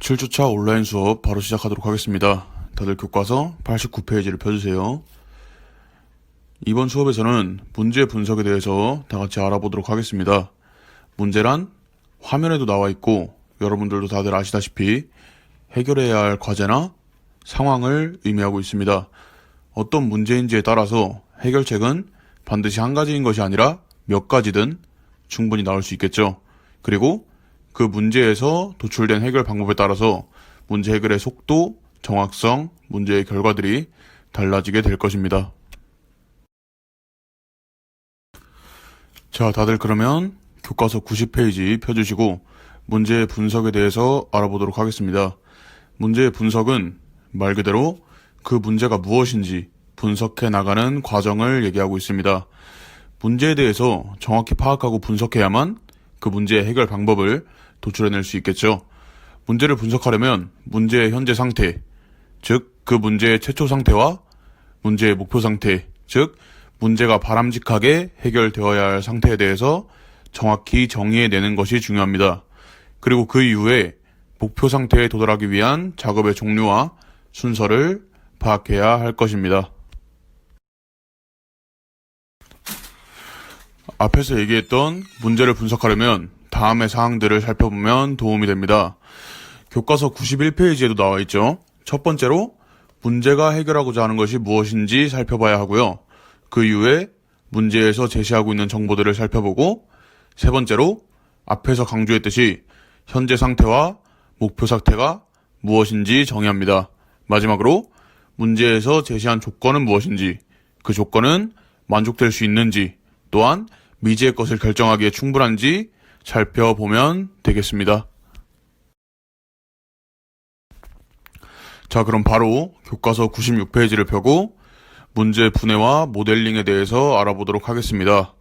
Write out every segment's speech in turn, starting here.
7주차 온라인 수업 바로 시작하도록 하겠습니다. 다들 교과서 89페이지를 펴주세요. 이번 수업에서는 문제 분석에 대해서 다 같이 알아보도록 하겠습니다. 문제란 화면에도 나와 있고 여러분들도 다들 아시다시피 해결해야 할 과제나 상황을 의미하고 있습니다. 어떤 문제인지에 따라서 해결책은 반드시 한 가지인 것이 아니라 몇 가지든 충분히 나올 수 있겠죠. 그리고 그 문제에서 도출된 해결 방법에 따라서 문제 해결의 속도, 정확성, 문제의 결과들이 달라지게 될 것입니다. 자, 다들 그러면 교과서 90페이지 펴주시고 문제의 분석에 대해서 알아보도록 하겠습니다. 문제의 분석은 말 그대로 그 문제가 무엇인지 분석해 나가는 과정을 얘기하고 있습니다. 문제에 대해서 정확히 파악하고 분석해야만 그 문제의 해결 방법을 도출해낼 수 있겠죠. 문제를 분석하려면 문제의 현재 상태, 즉 그 문제의 최초 상태와 문제의 목표 상태, 즉 문제가 바람직하게 해결되어야 할 상태에 대해서 정확히 정의해내는 것이 중요합니다. 그리고 그 이후에 목표 상태에 도달하기 위한 작업의 종류와 순서를 파악해야 할 것입니다. 앞에서 얘기했던 문제를 분석하려면 다음의 사항들을 살펴보면 도움이 됩니다. 교과서 91페이지에도 나와 있죠. 첫 번째로 문제가 해결하고자 하는 것이 무엇인지 살펴봐야 하고요. 그 이후에 문제에서 제시하고 있는 정보들을 살펴보고, 세 번째로 앞에서 강조했듯이 현재 상태와 목표 상태가 무엇인지 정의합니다. 마지막으로 문제에서 제시한 조건은 무엇인지, 그 조건은 만족될 수 있는지, 또한 미지의 것을 결정하기에 충분한지 살펴보면 되겠습니다. 자, 그럼 바로 교과서 96페이지를 펴고 문제 분해와 모델링에 대해서 알아보도록 하겠습니다.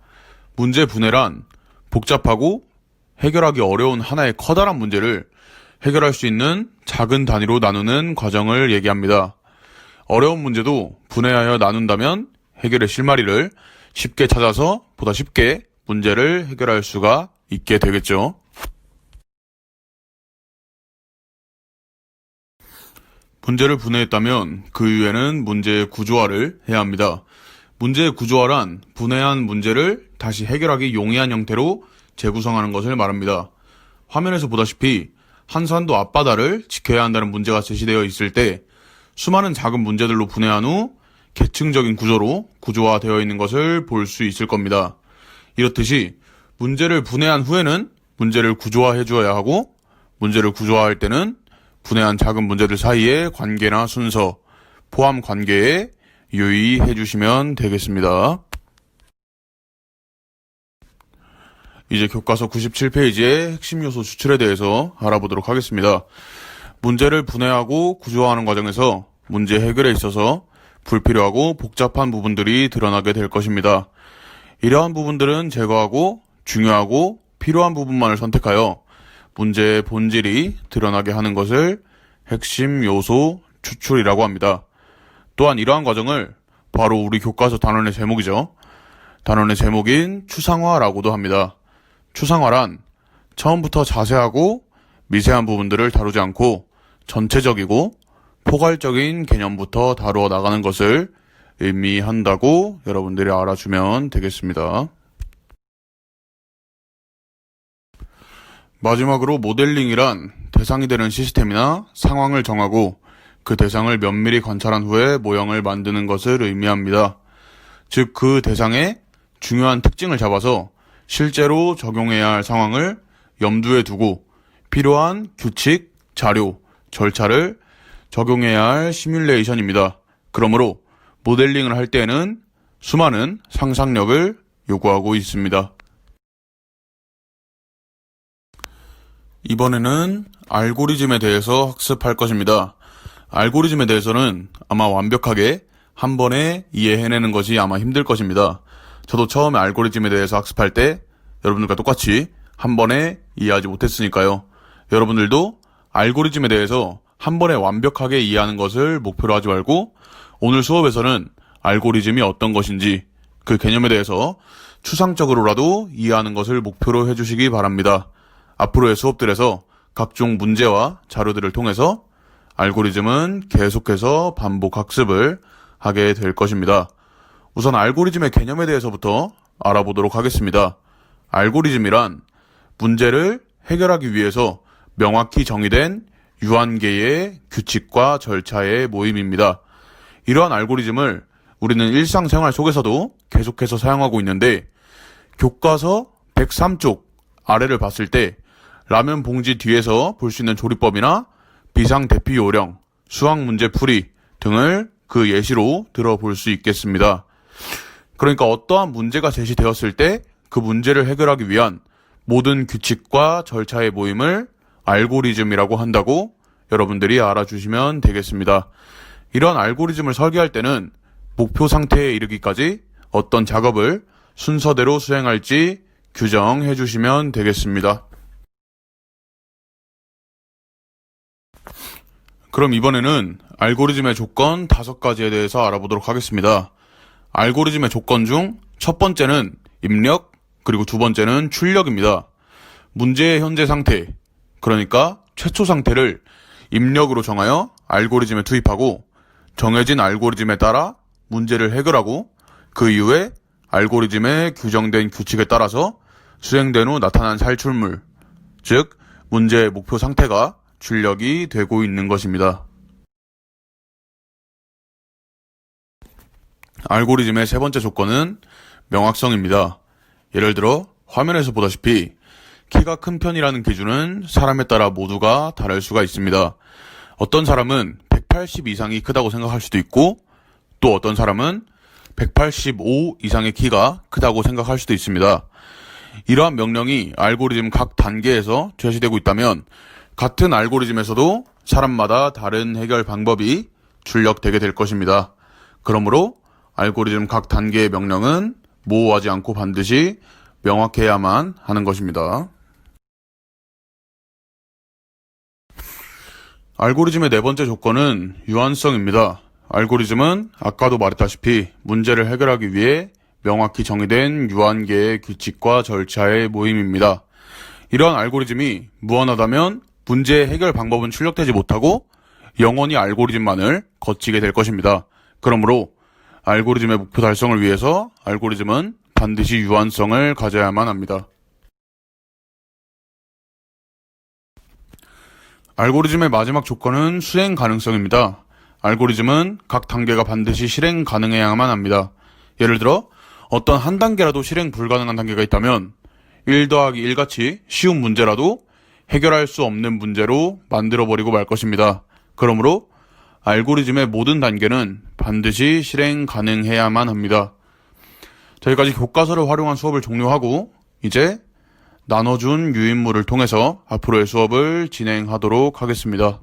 문제 분해란 복잡하고 해결하기 어려운 하나의 커다란 문제를 해결할 수 있는 작은 단위로 나누는 과정을 얘기합니다. 어려운 문제도 분해하여 나눈다면 해결의 실마리를 쉽게 찾아서 보다 쉽게 문제를 해결할 수가 있게 되겠죠. 문제를 분해했다면 그 이후에는 문제의 구조화를 해야 합니다. 문제의 구조화란 분해한 문제를 다시 해결하기 용이한 형태로 재구성하는 것을 말합니다. 화면에서 보다시피 한산도 앞바다를 지켜야 한다는 문제가 제시되어 있을 때 수많은 작은 문제들로 분해한 후 계층적인 구조로 구조화되어 있는 것을 볼 수 있을 겁니다. 이렇듯이 문제를 분해한 후에는 문제를 구조화해 주어야 하고, 문제를 구조화할 때는 분해한 작은 문제들 사이의 관계나 순서, 포함 관계에 유의해 주시면 되겠습니다. 이제 교과서 97페이지의 핵심 요소 추출에 대해서 알아보도록 하겠습니다. 문제를 분해하고 구조화하는 과정에서 문제 해결에 있어서 불필요하고 복잡한 부분들이 드러나게 될 것입니다. 이러한 부분들은 제거하고 중요하고 필요한 부분만을 선택하여 문제의 본질이 드러나게 하는 것을 핵심 요소 추출이라고 합니다. 또한 이러한 과정을 바로 우리 교과서 단원의 제목이죠. 단원의 제목인 추상화라고도 합니다. 추상화란 처음부터 자세하고 미세한 부분들을 다루지 않고 전체적이고 포괄적인 개념부터 다루어 나가는 것을 의미한다고 여러분들이 알아주면 되겠습니다. 마지막으로 모델링이란 대상이 되는 시스템이나 상황을 정하고 그 대상을 면밀히 관찰한 후에 모형을 만드는 것을 의미합니다. 즉, 그 대상의 중요한 특징을 잡아서 실제로 적용해야 할 상황을 염두에 두고 필요한 규칙, 자료, 절차를 적용해야 할 시뮬레이션입니다. 그러므로 모델링을 할 때에는 수많은 상상력을 요구하고 있습니다. 이번에는 알고리즘에 대해서 학습할 것입니다. 알고리즘에 대해서는 아마 완벽하게 한 번에 이해해내는 것이 아마 힘들 것입니다. 저도 처음에 알고리즘에 대해서 학습할 때 여러분들과 똑같이 한 번에 이해하지 못했으니까요. 여러분들도 알고리즘에 대해서 한 번에 완벽하게 이해하는 것을 목표로 하지 말고 오늘 수업에서는 알고리즘이 어떤 것인지 그 개념에 대해서 추상적으로라도 이해하는 것을 목표로 해주시기 바랍니다. 앞으로의 수업들에서 각종 문제와 자료들을 통해서 알고리즘은 계속해서 반복 학습을 하게 될 것입니다. 우선 알고리즘의 개념에 대해서부터 알아보도록 하겠습니다. 알고리즘이란 문제를 해결하기 위해서 명확히 정의된 유한계의 규칙과 절차의 모임입니다. 이러한 알고리즘을 우리는 일상생활 속에서도 계속해서 사용하고 있는데, 교과서 103쪽 아래를 봤을 때 라면 봉지 뒤에서 볼 수 있는 조리법이나 비상대피 요령, 수학 문제 풀이 등을 그 예시로 들어볼 수 있겠습니다. 그러니까 어떠한 문제가 제시되었을 때 그 문제를 해결하기 위한 모든 규칙과 절차의 모임을 알고리즘이라고 한다고 여러분들이 알아주시면 되겠습니다. 이런 알고리즘을 설계할 때는 목표 상태에 이르기까지 어떤 작업을 순서대로 수행할지 규정해 주시면 되겠습니다. 그럼 이번에는 알고리즘의 조건 5가지에 대해서 알아보도록 하겠습니다. 알고리즘의 조건 중 첫 번째는 입력, 그리고 두 번째는 출력입니다. 문제의 현재 상태, 그러니까 최초 상태를 입력으로 정하여 알고리즘에 투입하고, 정해진 알고리즘에 따라 문제를 해결하고, 그 이후에 알고리즘의 규정된 규칙에 따라서 수행된 후 나타난 살출물, 즉 문제의 목표 상태가 출력이 되고 있는 것입니다. 알고리즘의 세 번째 조건은 명확성입니다. 예를 들어 화면에서 보다시피 키가 큰 편이라는 기준은 사람에 따라 모두가 다를 수가 있습니다. 어떤 사람은 180 이상이 크다고 생각할 수도 있고, 또 어떤 사람은 185 이상의 키가 크다고 생각할 수도 있습니다. 이러한 명령이 알고리즘 각 단계에서 제시되고 있다면 같은 알고리즘에서도 사람마다 다른 해결 방법이 출력되게 될 것입니다. 그러므로 알고리즘 각 단계의 명령은 모호하지 않고 반드시 명확해야만 하는 것입니다. 알고리즘의 네 번째 조건은 유한성입니다. 알고리즘은 아까도 말했다시피 문제를 해결하기 위해 명확히 정의된 유한계의 규칙과 절차의 모임입니다. 이러한 알고리즘이 무한하다면 문제의 해결 방법은 출력되지 못하고 영원히 알고리즘만을 거치게 될 것입니다. 그러므로 알고리즘의 목표 달성을 위해서 알고리즘은 반드시 유한성을 가져야만 합니다. 알고리즘의 마지막 조건은 수행 가능성입니다. 알고리즘은 각 단계가 반드시 실행 가능해야만 합니다. 예를 들어 어떤 한 단계라도 실행 불가능한 단계가 있다면 1 더하기 1 같이 쉬운 문제라도 해결할 수 없는 문제로 만들어버리고 말 것입니다. 그러므로 알고리즘의 모든 단계는 반드시 실행 가능해야만 합니다. 저희까지 교과서를 활용한 수업을 종료하고 이제 나눠준 유인물을 통해서 앞으로의 수업을 진행하도록 하겠습니다.